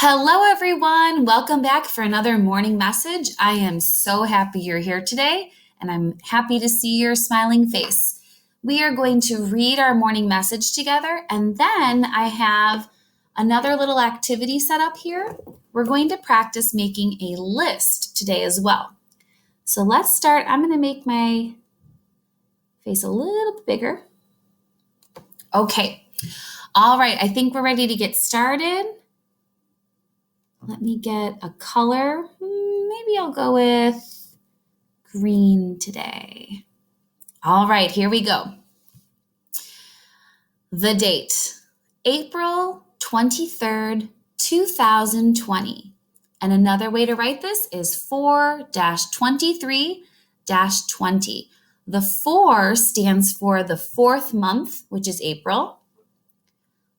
Hello, everyone. Welcome back for another morning message. I am so happy you're here today, and I'm happy to see your smiling face. We are going to read our morning message together, and then I have another little activity set up here. We're going to practice making a list today as well. So let's start. I'm going to make my face a little bit bigger. Okay. All right. I think we're ready to get started. Let me get a color. Maybe I'll go with green today. All right, here we go. The date, April 23rd, 2020. And another way to write this is 4-23-20. The 4 stands for the fourth month, which is April.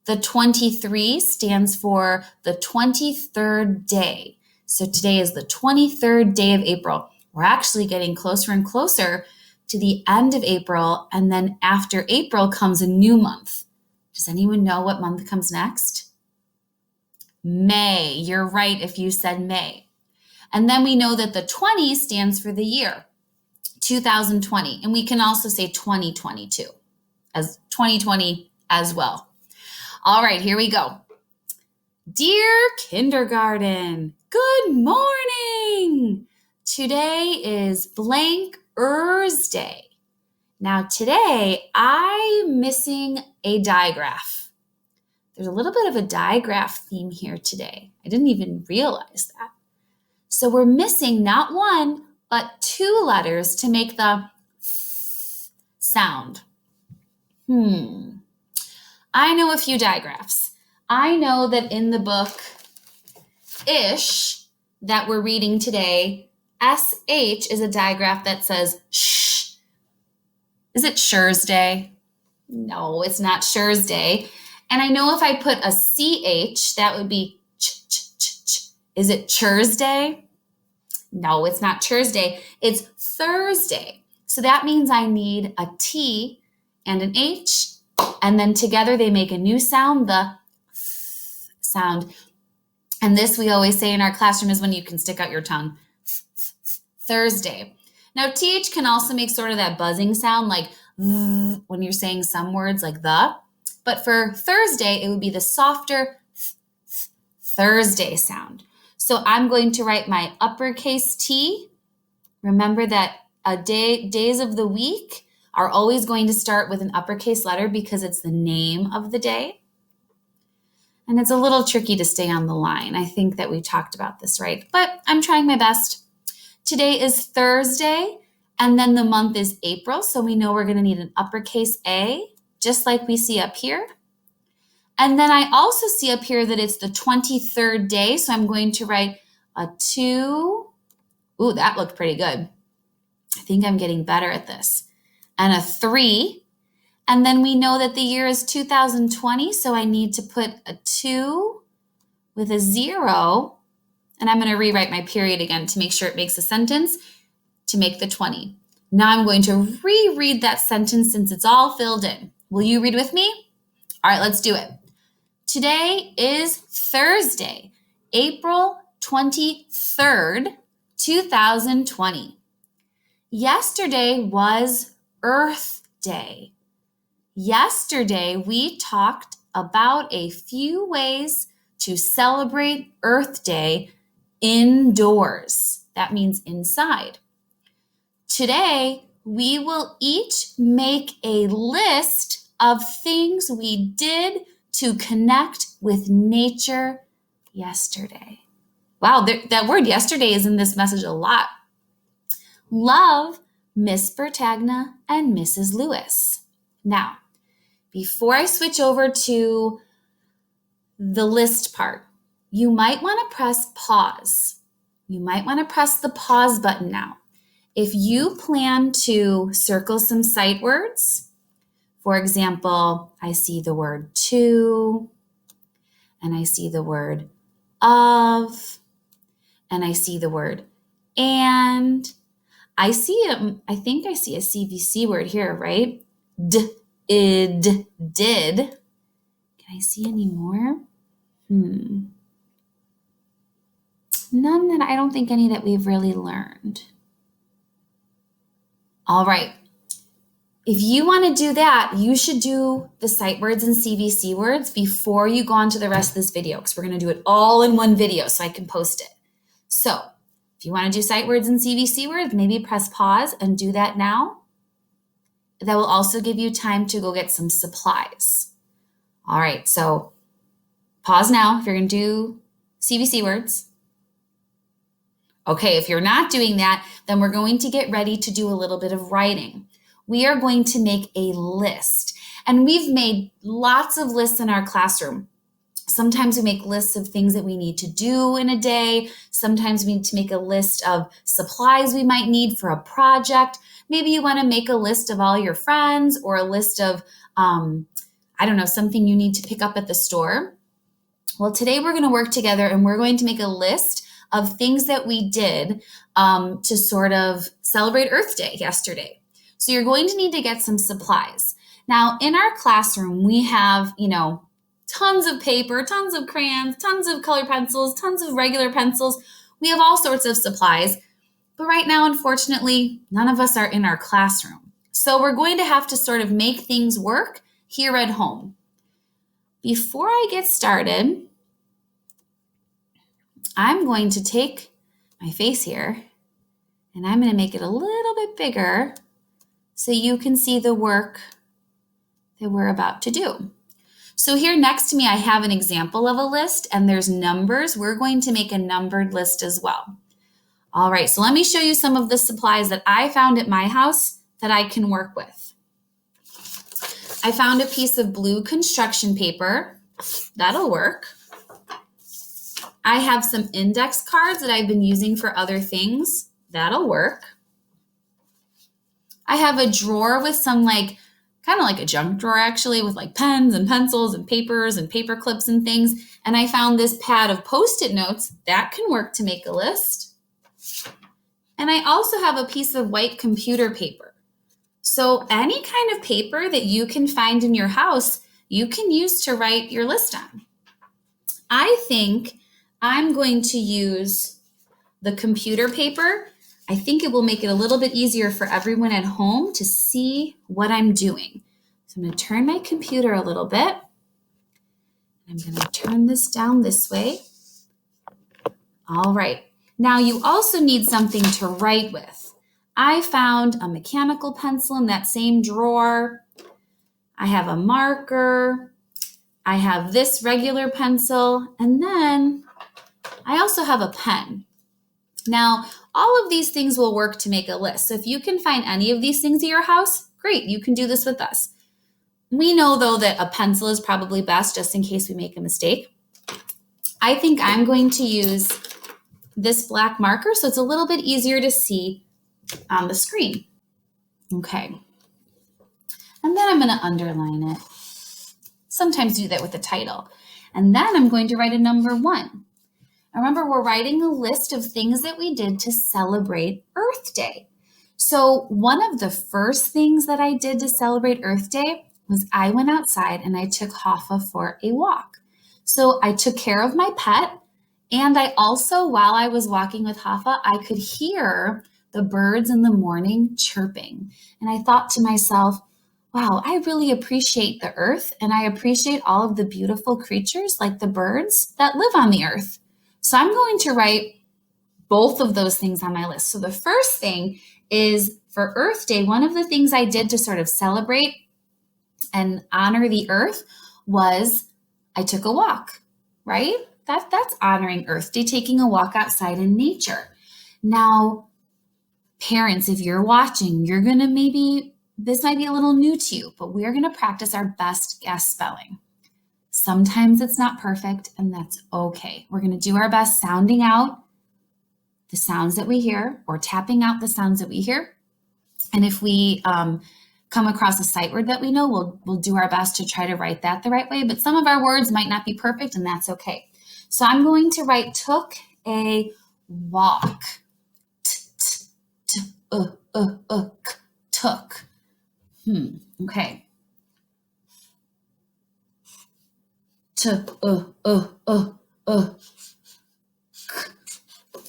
The 23 stands for the 23rd day. So today is the 23rd day of April. We're actually getting closer and closer to the end of April, and then after April comes a new month. Does anyone know what month comes next? May. You're right if you said May. And then we know that the 20 stands for the year, 2020. And we can also say 2022 as 2020 as well. All right, here we go. Dear kindergarten, good morning. Today is blank Thursday. Now today I'm missing a digraph. There's a little bit of a digraph theme here today. I didn't even realize that. So we're missing not one, but 2 letters to make the sound. I know a few digraphs. I know that in the book Ish that we're reading today, SH is a digraph that says shh. Is it Thursday? No, it's not Thursday. And I know if I put a CH, that would be ch. Is it Thursday? No, it's not Thursday. It's Thursday. So that means I need a T and an H. And then together they make a new sound, the sound. And this we always say in our classroom is when you can stick out your tongue. Thursday. Now, TH can also make sort of that buzzing sound like when you're saying some words like the. But for Thursday, it would be the softer Thursday sound. So I'm going to write my uppercase T. Remember that days of the week are always going to start with an uppercase letter because it's the name of the day. And it's a little tricky to stay on the line. I think that we talked about this, right? But I'm trying my best. Today is Thursday, and then the month is April, so we know we're going to need an uppercase A, just like we see up here. And then I also see up here that it's the 23rd day, so I'm going to write a 2. Ooh, that looked pretty good. I think I'm getting better at this. And a 3. And then we know that the year is 2020, so I need to put a 2 with a 0. And I'm going to rewrite my period again to make sure it makes a sentence to make the 20. Now I'm going to reread that sentence since it's all filled in. Will you read with me? All right, let's do it. Today is Thursday, April 23rd, 2020. Yesterday was Earth Day. Yesterday, we talked about a few ways to celebrate Earth Day indoors. That means inside. Today, we will each make a list of things we did to connect with nature yesterday. Wow, that word yesterday is in this message a lot. Love, Miss Bertagna and Mrs. Lewis. Now, before I switch over to the list part, you might want to press pause. You might want to press the pause button now. If you plan to circle some sight words, for example, I see the word to, and I see the word of, and I see the word and. I think I see a CVC word here, right? Did. Can I see any more? None that I don't think any that we've really learned. All right. If you want to do that, you should do the sight words and CVC words before you go on to the rest of this video, because we're going to do it all in one video so I can post it. So if you want to do sight words and CVC words, maybe press pause and do that now. That will also give you time to go get some supplies. All right, so pause now if you're going to do CVC words. Okay, if you're not doing that, then we're going to get ready to do a little bit of writing. We are going to make a list, and we've made lots of lists in our classroom. Sometimes we make lists of things that we need to do in a day. Sometimes we need to make a list of supplies we might need for a project. Maybe you want to make a list of all your friends, or a list of, something you need to pick up at the store. Well, today we're going to work together and we're going to make a list of things that we did to sort of celebrate Earth Day yesterday. So you're going to need to get some supplies. Now, in our classroom, we have, tons of paper, tons of crayons, tons of colored pencils, tons of regular pencils. We have all sorts of supplies. But right now, unfortunately, none of us are in our classroom. So we're going to have to sort of make things work here at home. Before I get started, I'm going to take my face here and I'm going to make it a little bit bigger so you can see the work that we're about to do. So here next to me, I have an example of a list and there's numbers. We're going to make a numbered list as well. All right, so let me show you some of the supplies that I found at my house that I can work with. I found a piece of blue construction paper. That'll work. I have some index cards that I've been using for other things. That'll work. I have a drawer with some kind of like a junk drawer actually, with like pens and pencils and papers and paper clips and things. And I found this pad of Post-it notes. That can work to make a list. And I also have a piece of white computer paper. So any kind of paper that you can find in your house, you can use to write your list on. I think I'm going to use the computer paper. I think it will make it a little bit easier for everyone at home to see what I'm doing. So I'm going to turn my computer a little bit. I'm going to turn this down this way. All right. Now you also need something to write with. I found a mechanical pencil in that same drawer. I have a marker. I have this regular pencil, and then I also have a pen. Now, all of these things will work to make a list. So if you can find any of these things at your house, great, you can do this with us. We know, though, that a pencil is probably best just in case we make a mistake. I think I'm going to use this black marker so it's a little bit easier to see on the screen. Okay. And then I'm going to underline it. Sometimes do that with the title. And then I'm going to write a number 1. Remember, we're writing a list of things that we did to celebrate Earth Day. So one of the first things that I did to celebrate Earth Day was I went outside and I took Hoffa for a walk. So I took care of my pet, and I also, while I was walking with Hoffa, I could hear the birds in the morning chirping. And I thought to myself, wow, I really appreciate the earth, and I appreciate all of the beautiful creatures like the birds that live on the earth. So I'm going to write both of those things on my list. So the first thing is for Earth Day, one of the things I did to sort of celebrate and honor the earth was I took a walk, right? That's honoring Earth Day, taking a walk outside in nature. Now, parents, if you're watching, you're going to this might be a little new to you, but we're going to practice our best guess spelling. Sometimes it's not perfect, and that's okay. We're going to do our best sounding out the sounds that we hear, or tapping out the sounds that we hear. And if we come across a sight word that we know, we'll do our best to try to write that the right way. But some of our words might not be perfect, and that's okay. So I'm going to write took a walk. Took. Okay.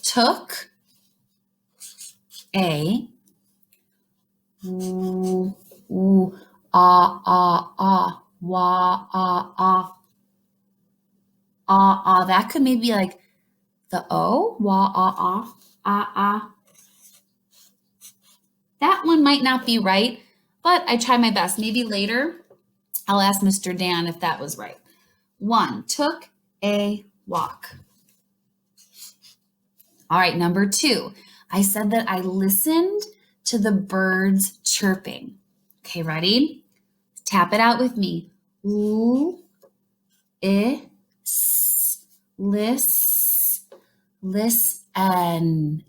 took a, ooh, ooh, ah, wah, that could maybe like the O, wah, ah. That one might not be right, but I try my best. Maybe later I'll ask Mr. Dan if that was right. 1, took a walk. All right, number 2, I said that I listened to the birds chirping. Okay, ready? Tap it out with me. Ooh, listen, listened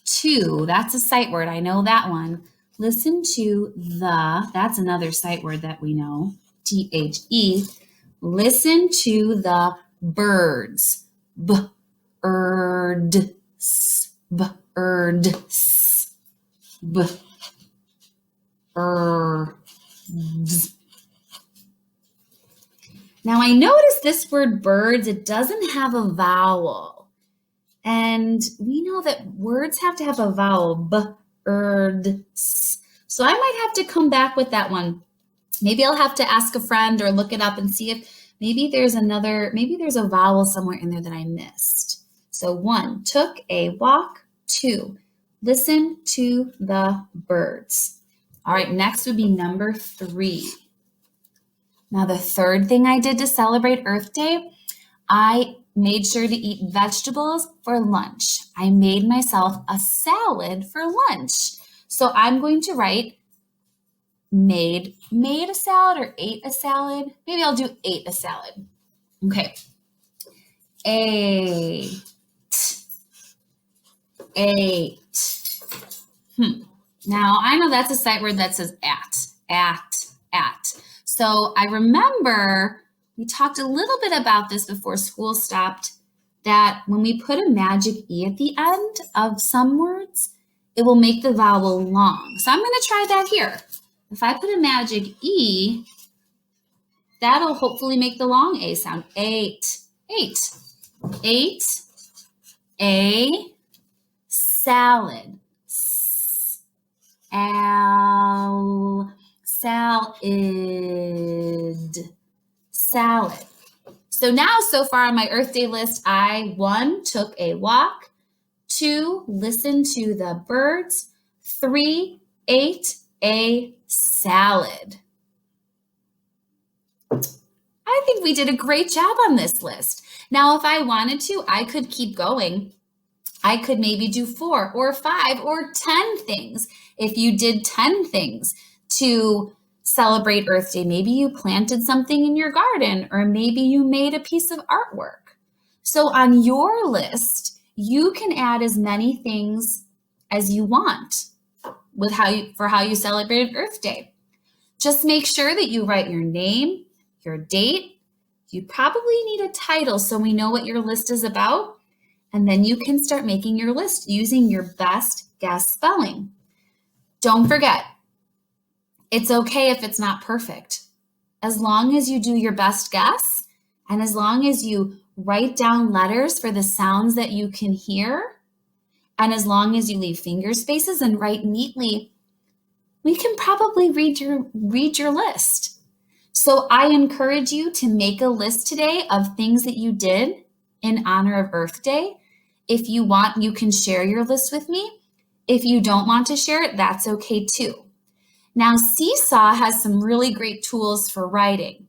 to, that's a sight word, I know that one. Listen to that's another sight word that we know, THE. Listen to the birds, birds, birds, birds. Now I noticed this word birds, it doesn't have a vowel. And we know that words have to have a vowel, birds. So I might have to come back with that one. Maybe I'll have to ask a friend or look it up and see if maybe there's a vowel somewhere in there that I missed. So 1, took a walk. 2, listen to the birds. All right, next would be number 3. Now, the third thing I did to celebrate Earth Day, I made sure to eat vegetables for lunch. I made myself a salad for lunch. So I'm going to write made a salad or ate a salad. Maybe I'll do ate a salad. Okay. Ate. Now, I know that's a sight word that says at. So I remember we talked a little bit about this before school stopped, that when we put a magic E at the end of some words, it will make the vowel long. So I'm going to try that here. If I put a magic E, that'll hopefully make the long A sound. Ate a salad. Salad. So now, so far on my Earth Day list, I 1, took a walk. 2, listened to the birds. 3, ate a salad. I think we did a great job on this list. Now, if I wanted to, I could keep going. I could maybe do 4 or 5 or 10 things. If you did 10 things to celebrate Earth Day, maybe you planted something in your garden, or maybe you made a piece of artwork. So on your list, you can add as many things as you want with how you celebrated Earth Day. Just make sure that you write your name, your date. You probably need a title so we know what your list is about. And then you can start making your list using your best guess spelling. Don't forget, it's okay if it's not perfect. As long as you do your best guess, and as long as you write down letters for the sounds that you can hear, and as long as you leave finger spaces and write neatly, we can probably read your list. So I encourage you to make a list today of things that you did in honor of Earth Day. If you want, you can share your list with me. If you don't want to share it, that's okay too. Now, Seesaw has some really great tools for writing,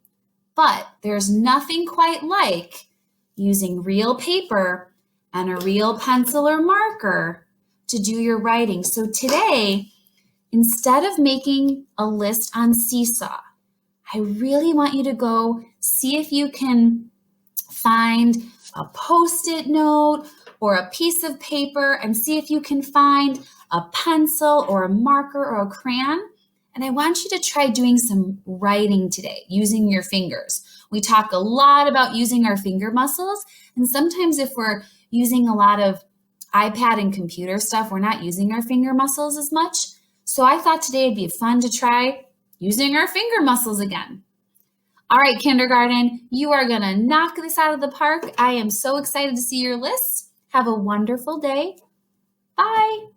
but there's nothing quite like using real paper and a real pencil or marker to do your writing. So today, instead of making a list on Seesaw, I really want you to go see if you can find a Post-it note or a piece of paper and see if you can find a pencil or a marker or a crayon. And I want you to try doing some writing today using your fingers. We talk a lot about using our finger muscles, and sometimes if we're using a lot of iPad and computer stuff, we're not using our finger muscles as much. So I thought today would be fun to try using our finger muscles again. All right, kindergarten, you are going to knock this out of the park. I am so excited to see your list. Have a wonderful day. Bye.